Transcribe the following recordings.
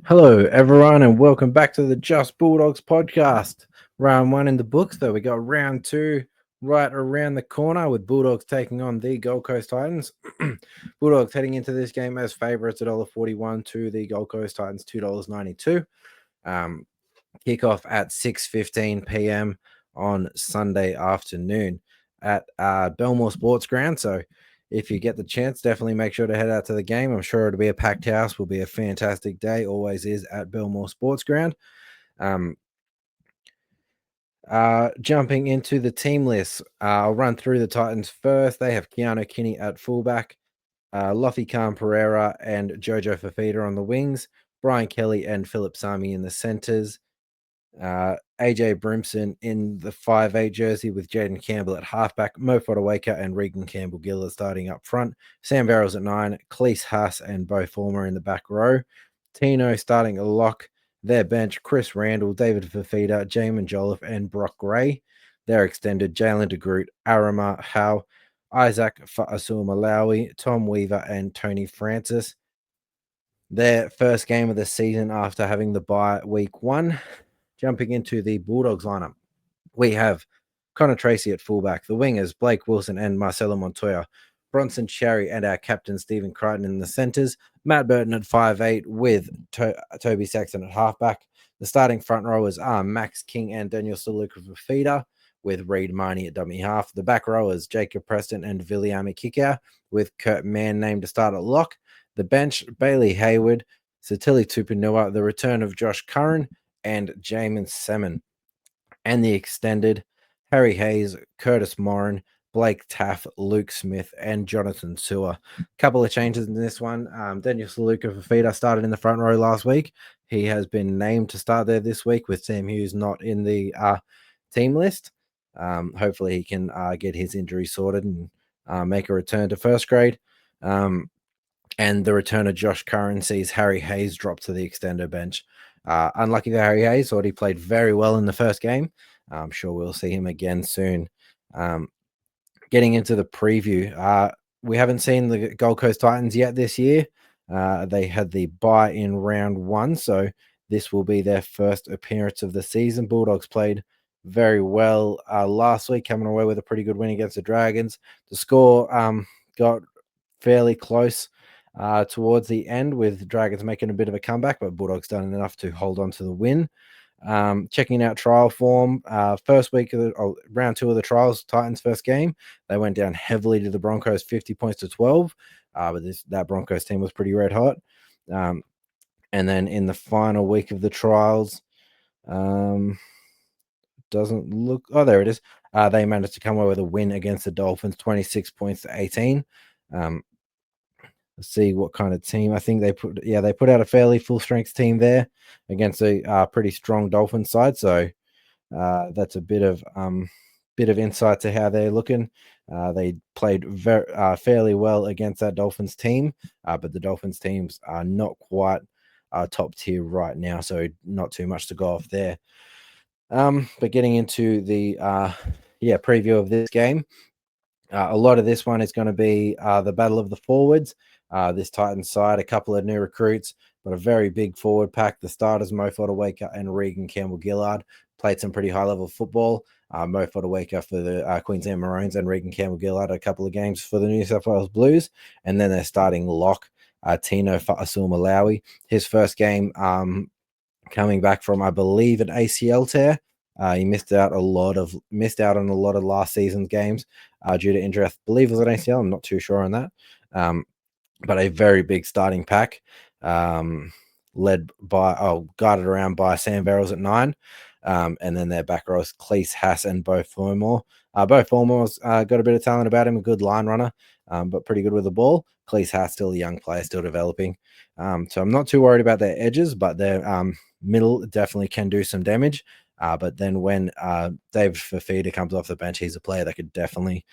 Hello, everyone, and welcome back to the Just Bulldogs podcast. Round one in the books, though. We got round two right around the corner with Bulldogs taking on the Gold Coast Titans. Bulldogs heading into this game as favourites $1.41 to the Gold Coast Titans $2.92. Kickoff at 6:15 p.m. on Sunday afternoon at Belmore Sports Ground. So if you get the chance, definitely make sure to head out to the game. I'm sure it'll be a packed house. Will be a fantastic day. Always is at Belmore Sports Ground. Jumping into the team list, I'll run through the Titans first. They have Keanu Kinney at fullback, Luffy Khan Pereira and Jojo Fafita on the wings, Brian Kelly and Philip Sami in the centers. AJ Brimson in the 5'8 jersey with Jaden Campbell at halfback, Mo Fodawaker and Regan Campbell-Gillard starting up front, Sam Verrills at 9, Cleese Haas and Bo Fulmer in the back row, Tino starting a lock, their bench, Chris Randall, David Fafita, Jamin Jolliffe and Brock Gray. Their extended, Jalen DeGroot, Arama Howe, Isaac Fa'asul Malawi, Tom Weaver and Tony Francis. Their first game of the season after having the bye week 1. Jumping into the Bulldogs lineup, we have Connor Tracy at fullback, the wingers Blake Wilson and Marcelo Montoya, Bronson Cherry and our captain Stephen Crichton in the centres, Matt Burton at 5'8 with Toby Saxon at halfback. The starting front rowers are Max King and Daniel Saluka for feeder, with Reid Marnie at dummy half. The back rowers Jacob Preston and Viliami Kickow, with Kurt Mann named to start at lock. The bench, Bailey Hayward, Satili Tupanua, the return of Josh Curran, and Jamin Semin. And the extended, Harry Hayes, Curtis Morin, Blake Taff, Luke Smith, and Jonathan Sewer. Couple of changes in this one. Daniel Saluka Fafita started in the front row last week. He has been named to start there this week with Sam Hughes not in the team list. Hopefully he can get his injury sorted and make a return to first grade. And the return of Josh Curran sees Harry Hayes drop to the extender bench. Unlucky for Harry Hayes, thought he played very well in the first game. I'm sure we'll see him again soon. Getting into the preview, we haven't seen the Gold Coast Titans yet this year. They had the bye in round 1, so this will be their first appearance of the season. Bulldogs played very well last week, coming away with a pretty good win against the Dragons. The score got fairly close towards the end, with Dragons making a bit of a comeback, but Bulldogs done enough to hold on to the win. Checking out trial form, first week of round 2 of the trials, Titans' first game, they went down heavily to the Broncos, 50 points to 12. But that Broncos team was pretty red hot. And then in the final week of the trials, doesn't look. Oh, there it is. They managed to come away with a win against the Dolphins, 26 points to 18. Let's see what kind of team. I think they put out a fairly full strength team there against a pretty strong Dolphins side. So that's a bit of insight to how they're looking. They played fairly well against that Dolphins team, but the Dolphins teams are not quite top tier right now, so not too much to go off there. But getting into the preview of this game, a lot of this one is going to be the battle of the forwards. This Titans side, a couple of new recruits, but a very big forward pack. The starters, Mo Fodawaker and Regan Campbell-Gillard, played some pretty high-level football. Mo Fodawaker for the Queensland Maroons and Regan Campbell-Gillard a couple of games for the New South Wales Blues. And then they're starting lock, Tino Fa'asul Malawi. His first game coming back from, I believe, an ACL tear. He missed out on a lot of last season's games due to injury. I believe it was an ACL. I'm not too sure on that. But a very big starting pack, guided around by Sam Verrills at 9. And then their back rows, Cleese Haas and Bo Fulmer. Bo Fulmer's got a bit of talent about him, a good line runner, but pretty good with the ball. Cleese Haas, still a young player, still developing. So I'm not too worried about their edges, but their middle definitely can do some damage. But then when David Fafita comes off the bench, he's a player that could definitely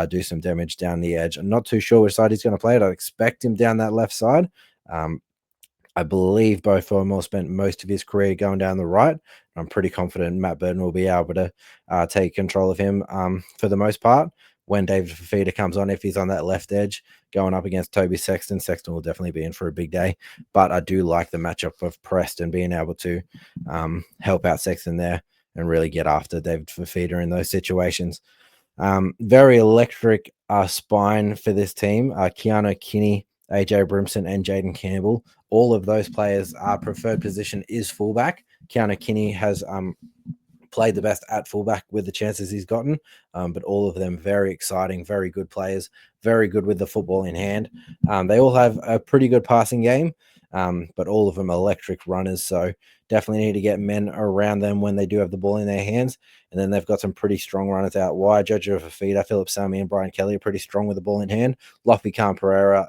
do some damage down the edge. I'm not too sure which side he's going to play. I expect him down that left side. I believe Bo Fulmer spent most of his career going down the right. I'm pretty confident Matt Burton will be able to take control of him for the most part. when David Fafita comes on, if he's on that left edge going up against Toby Sexton. Sexton will definitely be in for a big day. But I do like the matchup of Preston being able to help out Sexton there and really get after David Fafita in those situations. Very electric spine for this team. Keanu Kinney, AJ Brimson, and Jaden Campbell. All of those players' preferred position is fullback. Keanu Kinney has played the best at fullback with the chances he's gotten, but all of them very exciting, very good players, very good with the football in hand. They all have a pretty good passing game, but all of them are electric runners, so definitely need to get men around them when they do have the ball in their hands. And then they've got some pretty strong runners out wide. Jojo Fafita, Philip Sami, and Brian Kelly are pretty strong with the ball in hand. Lofty Khan Pereira,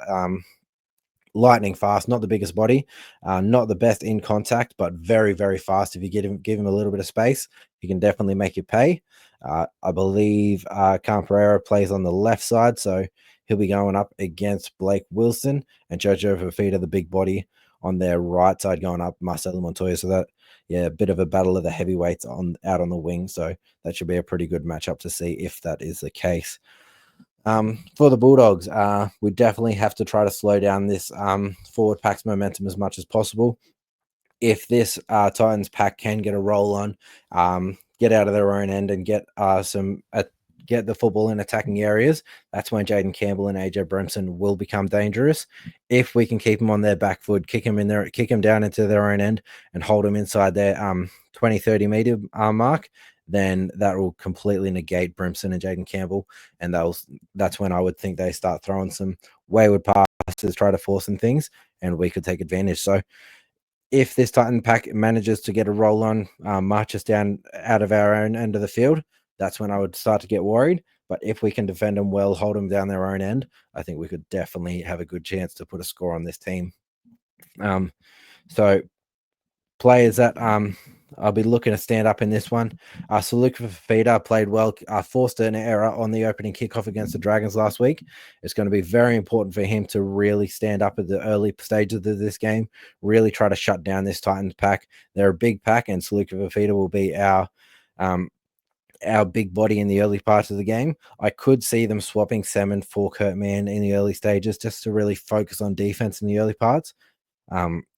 lightning fast, not the biggest body, not the best in contact, but very, very fast. If you give him a little bit of space, he can definitely make you pay. I believe Khan Pereira plays on the left side, so he'll be going up against Blake Wilson, and Jojo Fafita, the big body, on their right side, going up Marcelo Montoya. So that, yeah, a bit of a battle of the heavyweights out on the wing. So that should be a pretty good matchup to see if that is the case. For the Bulldogs, we definitely have to try to slow down this forward pack's momentum as much as possible. If this Titans pack can get a roll on, get out of their own end and get get the football in attacking areas, that's when Jaden Campbell and AJ Brimson will become dangerous. If we can keep them on their back foot, kick them down into their own end and hold them inside their 20, 30 meter mark, then that will completely negate Brimson and Jaden Campbell. And that's when I would think they start throwing some wayward passes, try to force some things, and we could take advantage. So if this Titan pack manages to get a roll on, march us down out of our own end of the field, that's when I would start to get worried. But if we can defend them well, hold them down their own end, I think we could definitely have a good chance to put a score on this team. So players that I'll be looking to stand up in this one. Saluka Fafita played well, forced an error on the opening kickoff against the Dragons last week. It's going to be very important for him to really stand up at the early stages of this game, really try to shut down this Titans pack. They're a big pack, and Saluka Fafita will be our big body in the early parts of the game. I could see them swapping Salmon for Kurt Mann in the early stages just to really focus on defense in the early parts.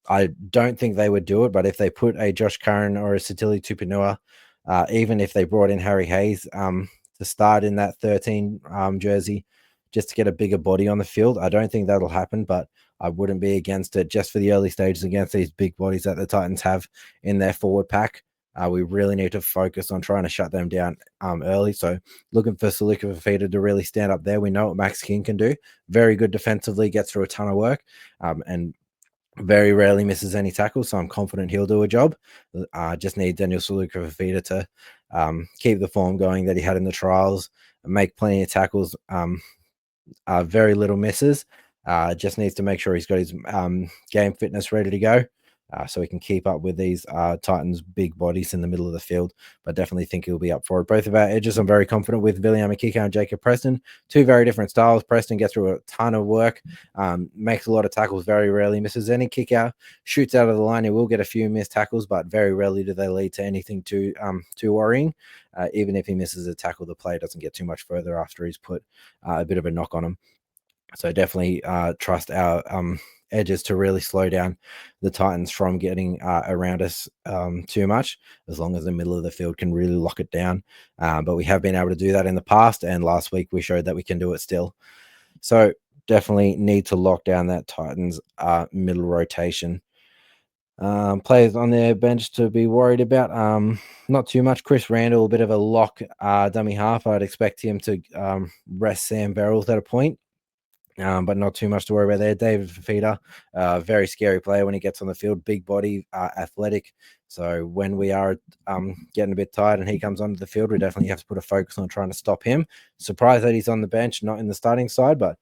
I don't think they would do it, but if they put a Josh Curran or a Satili Tupanua, even if they brought in Harry Hayes to start in that 13 jersey, just to get a bigger body on the field, I don't think that'll happen, but I wouldn't be against it just for the early stages against these big bodies that the Titans have in their forward pack. We really need to focus on trying to shut them down early. So looking for Salika Fafita to really stand up there. We know what Max King can do. Very good defensively, gets through a ton of work, and very rarely misses any tackles, so I'm confident he'll do a job. Just need Daniel Saluka Fafita to keep the form going that he had in the trials, and make plenty of tackles, very little misses. Just needs to make sure he's got his game fitness ready to go, so he can keep up with these Titans' big bodies in the middle of the field. But definitely think he'll be up for it. Both of our edges, I'm very confident with William Akiko and Jacob Preston. Two very different styles. Preston gets through a ton of work, makes a lot of tackles, very rarely misses any kick out, shoots out of the line. He will get a few missed tackles, but very rarely do they lead to anything too worrying. Even if he misses a tackle, the play doesn't get too much further after he's put a bit of a knock on him. So definitely trust our edges to really slow down the Titans from getting around us too much, as long as the middle of the field can really lock it down. But we have been able to do that in the past, and last week we showed that we can do it still. So definitely need to lock down that Titans middle rotation. Players on their bench to be worried about. Not too much. Chris Randall, a bit of a lock dummy half. I'd expect him to rest Sam Verrills at a point. But not too much to worry about there. David Fafita, very scary player when he gets on the field, big body, athletic. So when we are getting a bit tired and he comes onto the field, we definitely have to put a focus on trying to stop him. Surprised that he's on the bench, not in the starting side, but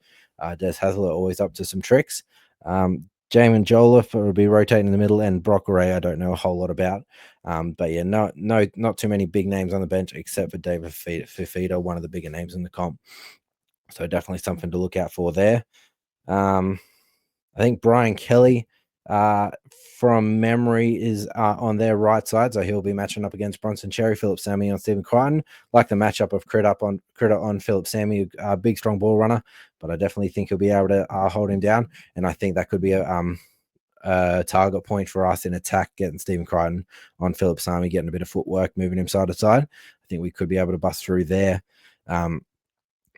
Des Hasler always up to some tricks. Jamin Jolliffe will be rotating in the middle, and Brock Ray I don't know a whole lot about. But yeah, not too many big names on the bench except for David Fafita, one of the bigger names in the comp. So definitely something to look out for there. I think Brian Kelly from memory is on their right side, so he'll be matching up against Bronson Cherry, Philip Sammy on Stephen Crichton. Like the matchup of Critter on Philip Sammy, big strong ball runner, but I definitely think he'll be able to hold him down, and I think that could be a target point for us in attack, getting Stephen Crichton on Philip Sammy, getting a bit of footwork, moving him side to side. I think we could be able to bust through there.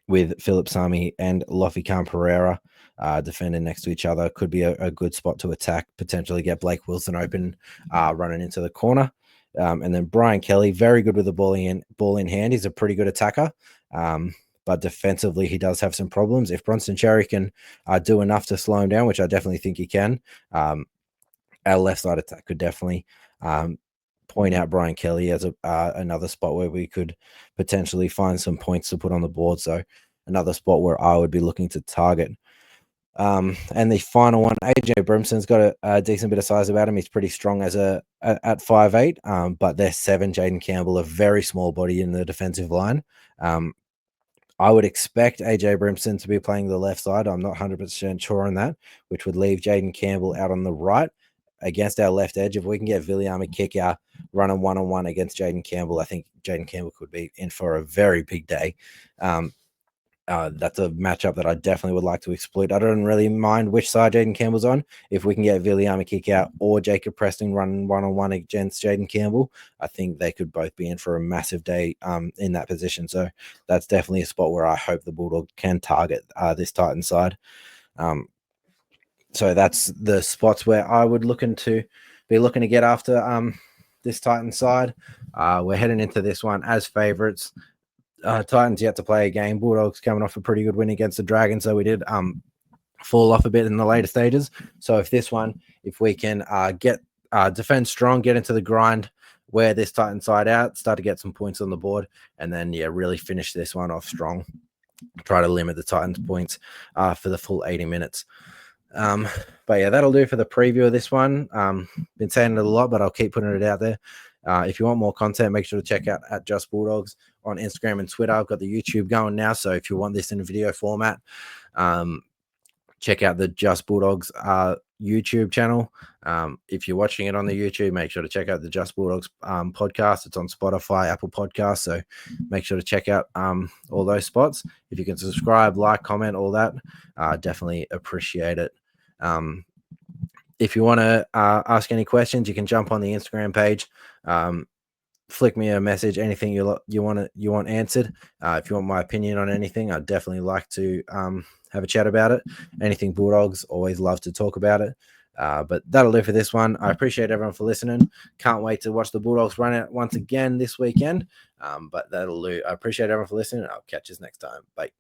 With Philip Sami and Lofi Khan Pereira defending next to each other, could be a good spot to attack, potentially get Blake Wilson open, running into the corner. And then Brian Kelly, very good with the ball in hand. He's a pretty good attacker. But defensively, he does have some problems. If Bronson Cherry can do enough to slow him down, which I definitely think he can, our left side attack could definitely point out Brian Kelly as another spot where we could potentially find some points to put on the board. So another spot where I would be looking to target. And the final one, AJ Brimson's got a decent bit of size about him. He's pretty strong at 5'8", but they're 7. Jaden Campbell, a very small body in the defensive line. I would expect AJ Brimson to be playing the left side. I'm not 100% sure on that, which would leave Jaden Campbell out on the right against our left edge. If we can get Viliami kick out running one-on-one against Jaden Campbell, I think Jaden Campbell could be in for a very big day. That's a matchup that I definitely would like to exploit. I don't really mind which side Jaden Campbell's on. If we can get Viliami kick out or Jacob Preston running one-on-one against Jaden Campbell, I think they could both be in for a massive day in that position. So that's definitely a spot where I hope the Bulldogs can target this Titan side. So that's the spots where I would be looking to get after this Titan side. We're heading into this one as favorites. Titans yet to play a game. Bulldogs coming off a pretty good win against the Dragons, so we did fall off a bit in the later stages. So if we can defend strong, get into the grind, wear this Titan side out, start to get some points on the board, and then really finish this one off strong. Try to limit the Titans' points for the full 80 minutes. But yeah, that'll do for the preview of this one. Been saying it a lot, but I'll keep putting it out there. If you want more content, make sure to check out at Just Bulldogs on Instagram and Twitter. I've got the YouTube going now, so if you want this in a video format, check out the Just Bulldogs YouTube channel. If you're watching it on the YouTube, make sure to check out the Just Bulldogs podcast. It's on Spotify, Apple Podcasts, so make sure to check out all those spots. If you can subscribe, like, comment, all that, definitely appreciate it. If you want to ask any questions, you can jump on the Instagram page, flick me a message, anything you want answered. If you want my opinion on anything, I'd definitely like to have a chat about it. Anything Bulldogs, always love to talk about it. But that'll do for this one. I appreciate everyone for listening. Can't wait to watch the Bulldogs run out once again this weekend. But that'll do. I appreciate everyone for listening. I'll catch you next time. Bye.